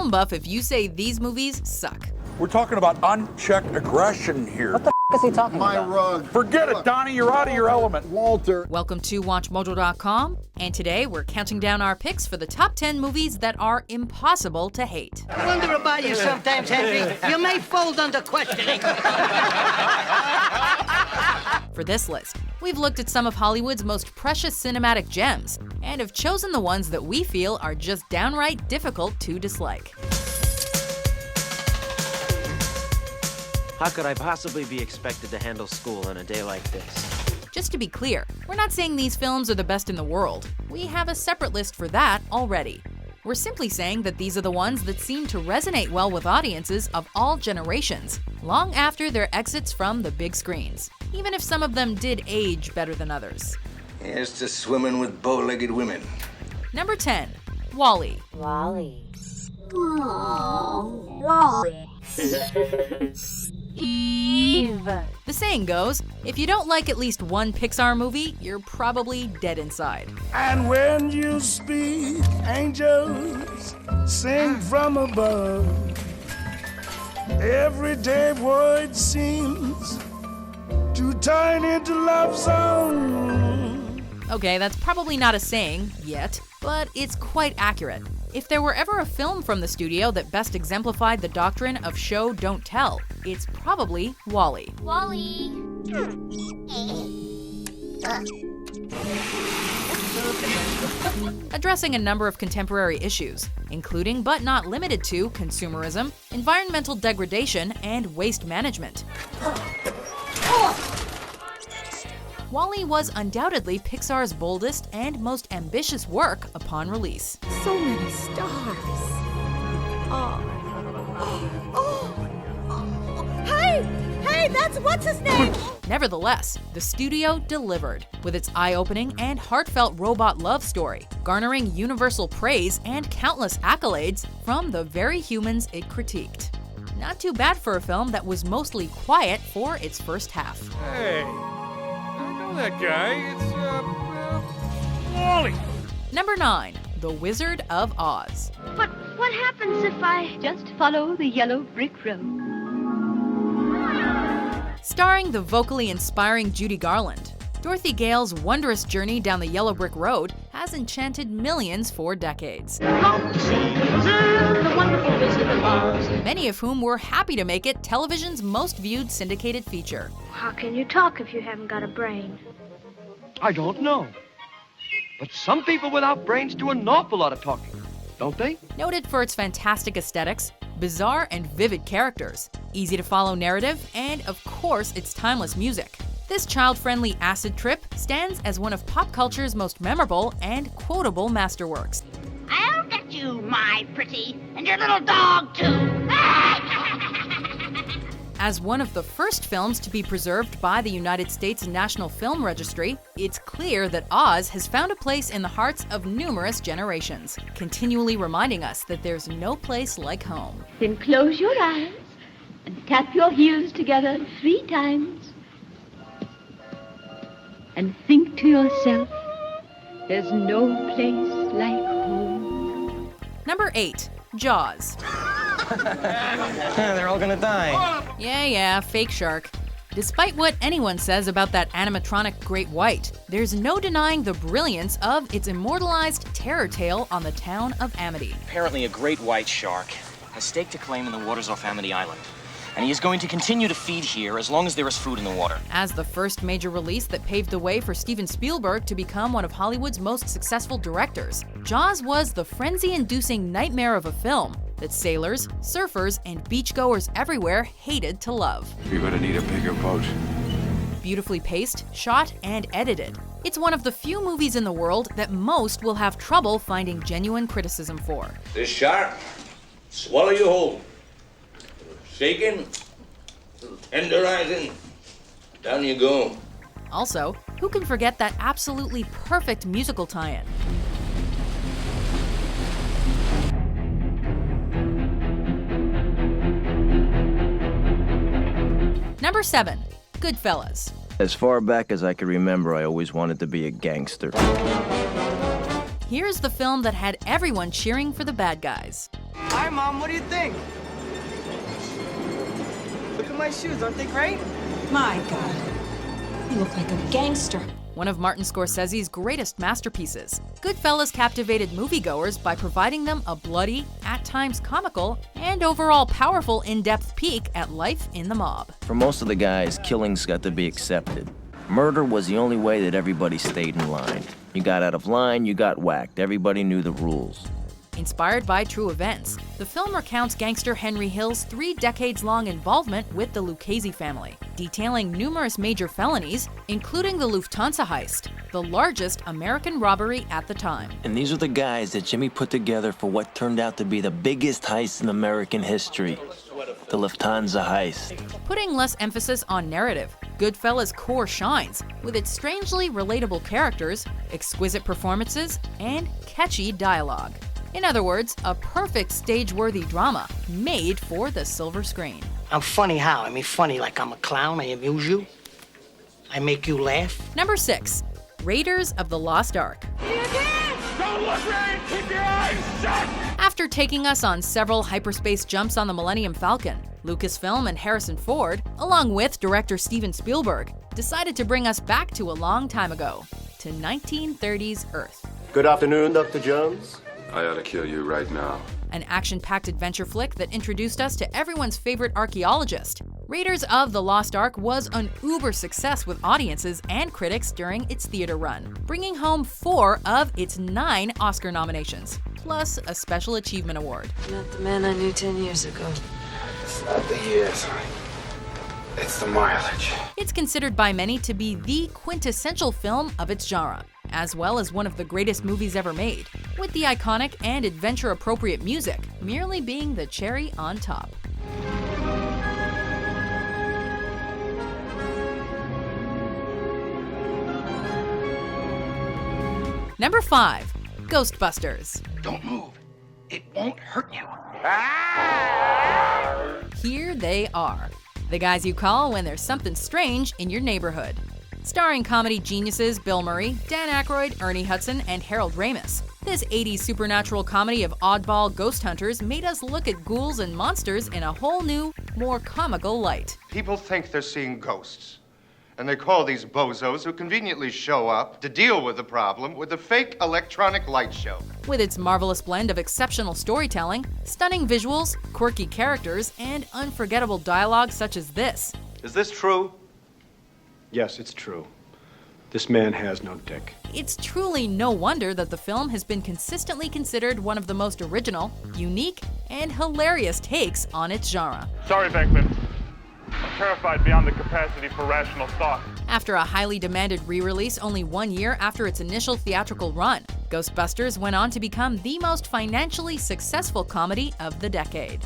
film buff if you say these movies suck. We're talking about unchecked aggression here. What the f is he talking My about? rug. Forget it, Donnie. You're out of your element. Walter. Welcome to WatchMojo.com, and today we're counting down our picks for the top 10 movies that are impossible to hate. I wonder about you sometimes, Henry. You may fold under questioning. For this list, we've looked at some of Hollywood's most precious cinematic gems, and have chosen the ones that we feel are just downright difficult to dislike. How could I possibly be expected to handle school on a day like this? Just to be clear, we're not saying these films are the best in the world. We have a separate list for that already. We're simply saying that these are the ones that seem to resonate well with audiences of all generations, long after their exits from the big screens, even if some of them did age better than others. Here's to swimming with bow-legged women. Number 10, WALL-E. Wally. Aww, Wally. Eve. The saying goes, if you don't like at least one Pixar movie, you're probably dead inside. And when you speak, angels sing from above. Everyday word seems to turn into love song. Okay, that's probably not a saying yet, but it's quite accurate. If there were ever a film from the studio that best exemplified the doctrine of show, don't tell, it's probably WALL-E. Wally. Addressing a number of contemporary issues, including but not limited to consumerism, environmental degradation, and waste management. WALL-E was undoubtedly Pixar's boldest and most ambitious work upon release. So many stars. Hey, that's what's his name? Nevertheless, the studio delivered with its eye-opening and heartfelt robot love story, garnering universal praise and countless accolades from the very humans it critiqued. Not too bad for a film that was mostly quiet for its first half. Hey, I know that guy. It's, Wally. Number 9, The Wizard of Oz. But what happens if I just follow the yellow brick road? Starring the vocally inspiring Judy Garland, Dorothy Gale's wondrous journey down the yellow brick road has enchanted millions for decades. Many of whom were happy to make it television's most viewed syndicated feature. How can you talk if you haven't got a brain? I don't know. But some people without brains do an awful lot of talking, don't they? Noted for its fantastic aesthetics, bizarre and vivid characters, easy to follow narrative, and of course its timeless music. This child-friendly acid trip stands as one of pop culture's most memorable and quotable masterworks. I'll get you, my pretty, and your little dog too. As one of the first films to be preserved by the United States National Film Registry, it's clear that Oz has found a place in the hearts of numerous generations, continually reminding us that there's no place like home. Then close your eyes and tap your heels together 3 times. And think to yourself, there's no place like home. Number 8, Jaws. They're all gonna die. Yeah, fake shark. Despite what anyone says about that animatronic great white, there's no denying the brilliance of its immortalized terror tale on the town of Amity. Apparently a great white shark has staked a claim in the waters off Amity Island, and he is going to continue to feed here as long as there is food in the water. As the first major release that paved the way for Steven Spielberg to become one of Hollywood's most successful directors, Jaws was the frenzy-inducing nightmare of a film that sailors, surfers, and beachgoers everywhere hated to love. You're gonna need a bigger boat. Beautifully paced, shot, and edited, it's one of the few movies in the world that most will have trouble finding genuine criticism for. This shark, swallow you whole. Shaking, tenderizing, down you go. Also, who can forget that absolutely perfect musical tie-in? Number 7, Goodfellas. As far back as I can remember, I always wanted to be a gangster. Here's the film that had everyone cheering for the bad guys. I Hi, Mom. What do you think? Look at my shoes. Aren't they great? My God. You look like a gangster. One of Martin Scorsese's greatest masterpieces, Goodfellas captivated moviegoers by providing them a bloody, at times comical, and overall powerful in-depth peek at life in the mob. For most of the guys, killings got to be accepted. Murder was the only way that everybody stayed in line. You got out of line, you got whacked. Everybody knew the rules. Inspired by true events, the film recounts gangster Henry Hill's 3 decades-long involvement with the Lucchese family, detailing numerous major felonies, including the Lufthansa heist, the largest American robbery at the time. And these are the guys that Jimmy put together for what turned out to be the biggest heist in American history, the Lufthansa heist. Putting less emphasis on narrative, Goodfellas' core shines with its strangely relatable characters, exquisite performances, and catchy dialogue. In other words, a perfect stage-worthy drama made for the silver screen. I'm funny how? I mean, funny like I'm a clown. I amuse you. I make you laugh. Number 6, Raiders of the Lost Ark. Don't look right! Keep your eyes shut! After taking us on several hyperspace jumps on the Millennium Falcon, Lucasfilm and Harrison Ford, along with director Steven Spielberg, decided to bring us back to a long time ago, to 1930s Earth. Good afternoon, Dr. Jones. I ought to kill you right now. An action-packed adventure flick that introduced us to everyone's favorite archaeologist. Raiders of the Lost Ark was an uber success with audiences and critics during its theater run, bringing home 4 of its 9 Oscar nominations, plus a Special Achievement Award. Not the man I knew 10 years ago. It's not the years, it's the mileage. It's considered by many to be the quintessential film of its genre, as well as one of the greatest movies ever made, with the iconic and adventure-appropriate music merely being the cherry on top. Number 5, Ghostbusters. Don't move. It won't hurt you. Here they are, the guys you call when there's something strange in your neighborhood. Starring comedy geniuses Bill Murray, Dan Aykroyd, Ernie Hudson, and Harold Ramis, this 80s supernatural comedy of oddball ghost hunters made us look at ghouls and monsters in a whole new, more comical light. People think they're seeing ghosts, and they call these bozos who conveniently show up to deal with the problem with a fake electronic light show. With its marvelous blend of exceptional storytelling, stunning visuals, quirky characters, and unforgettable dialogue such as this. Is this true? Yes, it's true. This man has no dick. It's truly no wonder that the film has been consistently considered one of the most original, unique, and hilarious takes on its genre. Sorry, Venkman. I'm terrified beyond the capacity for rational thought. After a highly demanded re-release only 1 year after its initial theatrical run, Ghostbusters went on to become the most financially successful comedy of the decade.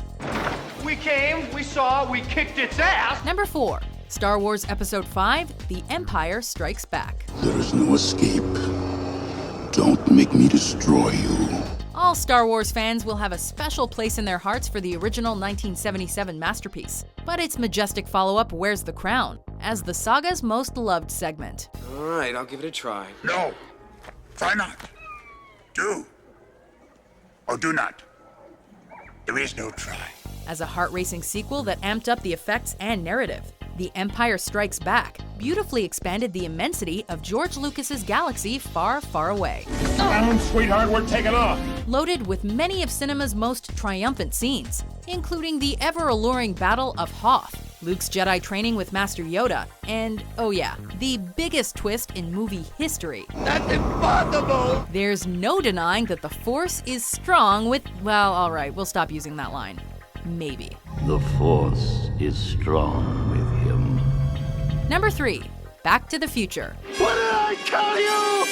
We came, we saw, we kicked its ass! Number 4, Star Wars Episode 5, The Empire Strikes Back. There is no escape. Don't make me destroy you. All Star Wars fans will have a special place in their hearts for the original 1977 masterpiece, but its majestic follow-up wears the crown as the saga's most loved segment. All right, I'll give it a try. No. Try not. Do. Or do not. There is no try. As a heart-racing sequel that amped up the effects and narrative, The Empire Strikes Back beautifully expanded the immensity of George Lucas's galaxy far, far away. Down, sweetheart, we're taking off. Loaded with many of cinema's most triumphant scenes, including the ever-alluring Battle of Hoth, Luke's Jedi training with Master Yoda, and, oh yeah, the biggest twist in movie history. That's impossible! There's no denying that the Force is strong with, well, alright, we'll stop using that line. Maybe. The Force is strong with him. Number 3, Back to the Future. What did I tell you?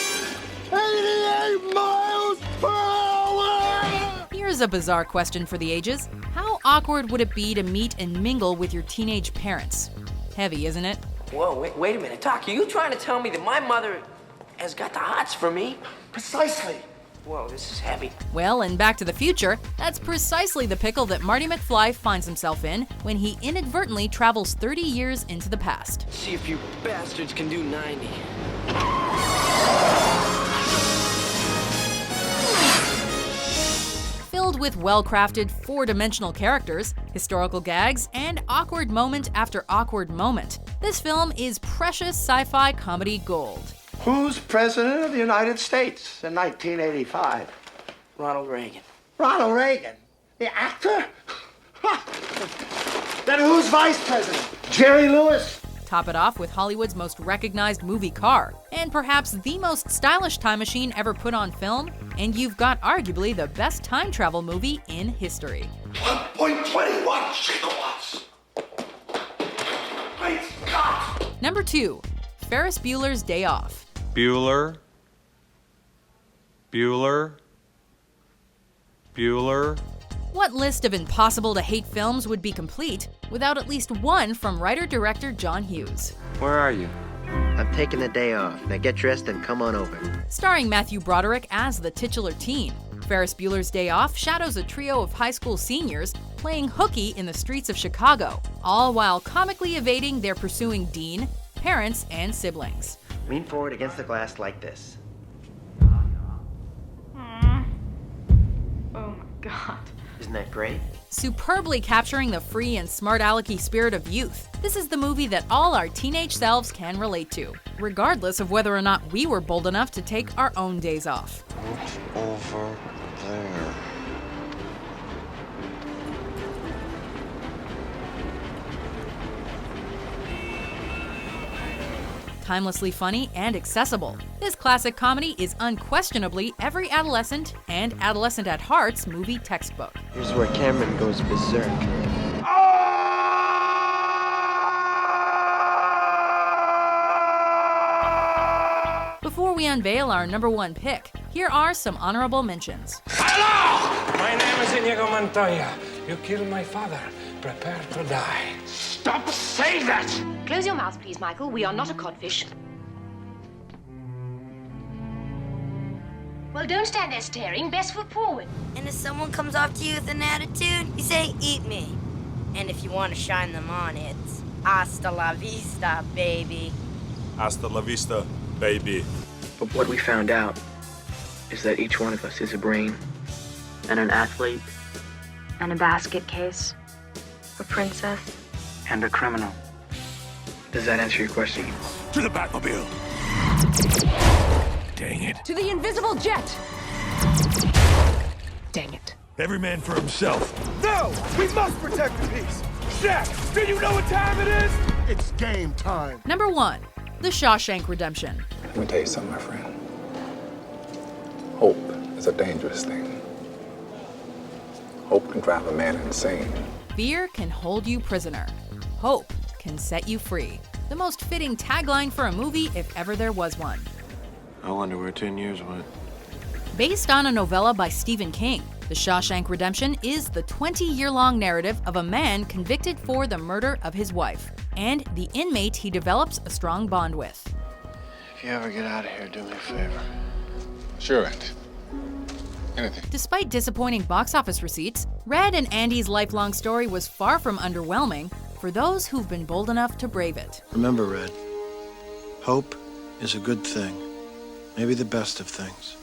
88 miles per hour! Here's a bizarre question for the ages. How awkward would it be to meet and mingle with your teenage parents? Heavy, isn't it? Whoa, wait a minute. Doc, are you trying to tell me that my mother has got the hots for me? Precisely. Whoa, this is heavy. Well, in Back to the Future, that's precisely the pickle that Marty McFly finds himself in when he inadvertently travels 30 years into the past. See if you bastards can do 90. Filled Filled with well-crafted, four-dimensional characters, historical gags, and awkward moment after awkward moment, this film is precious sci-fi comedy gold. Who's president of the United States in 1985? Ronald Reagan. Ronald Reagan? The actor? Then who's vice president? Jerry Lewis? Top it off with Hollywood's most recognized movie car, and perhaps the most stylish time machine ever put on film, and you've got arguably the best time travel movie in history. 1.21 gigawatts! Great Scott! Number 2. Ferris Bueller's Day Off. Bueller. What list of impossible-to-hate films would be complete without at least one from writer-director John Hughes? Where are you? I'm taking the day off. Now get dressed and come on over. Starring Matthew Broderick as the titular teen, Ferris Bueller's Day Off shadows a trio of high school seniors playing hooky in the streets of Chicago, all while comically evading their pursuing dean, parents, and siblings. Lean forward against the glass like this. Oh my God. Isn't that great? Superbly capturing the free and smart alecky spirit of youth, this is the movie that all our teenage selves can relate to, regardless of whether or not we were bold enough to take our own days off. Look over there. Timelessly funny and accessible, this classic comedy is unquestionably every adolescent and adolescent at heart's movie textbook. Here's where Cameron goes berserk. Before we unveil our number 1 pick, here are some honorable mentions. Hello! My name is Inigo Montoya. You killed my father. Prepare to die. Stop saying that! Close your mouth, please, Michael. We are not a codfish. Well, don't stand there staring. Best foot forward. And if someone comes up to you with an attitude, you say, eat me. And if you want to shine them on, it's hasta la vista, baby. Hasta la vista, baby. But what we found out is that each one of us is a brain and an athlete And a basket case. A princess. and a criminal. Does that answer your question? To the Batmobile. Dang it. To the invisible jet! Dang it. Every man for himself. No! We must protect the peace! Shaq, do you know what time it is? It's game time. Number 1. The Shawshank Redemption. Let me tell you something, my friend. Hope is a dangerous thing. Hope can drive a man insane. Fear can hold you prisoner. Hope can set you free. The most fitting tagline for a movie if ever there was one. I wonder where 10 years went. Based on a novella by Stephen King, The Shawshank Redemption is the 20-year-long narrative of a man convicted for the murder of his wife and the inmate he develops a strong bond with. If you ever get out of here, do me a favor. Sure, Aunt. Anything. Despite disappointing box office receipts, Red and Andy's lifelong story was far from underwhelming for those who've been bold enough to brave it. Remember, Red, hope is a good thing, maybe the best of things,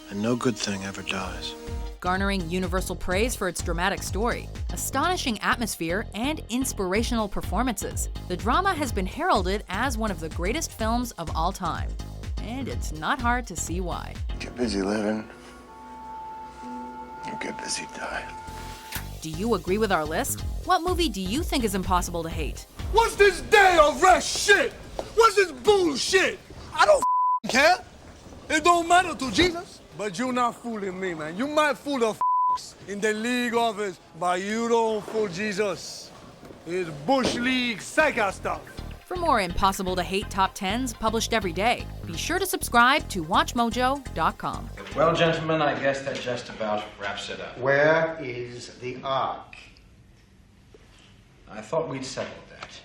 and no good thing ever dies. Garnering universal praise for its dramatic story, astonishing atmosphere, and inspirational performances, the drama has been heralded as one of the greatest films of all time. And it's not hard to see why. Get busy living. You get busy dying. Do you agree with our list? What movie do you think is impossible to hate? What's this day of rest shit? What's this bullshit? I don't care. It don't matter to Jesus. But you not fooling me, man. You might fool the in the league office, but you don't fool Jesus. It's Bush League psycho stuff. For more impossible to hate top 10s published every day, be sure to subscribe to WatchMojo.com. Well, gentlemen, I guess that just about wraps it up. Where is the ark? I thought we'd settled that.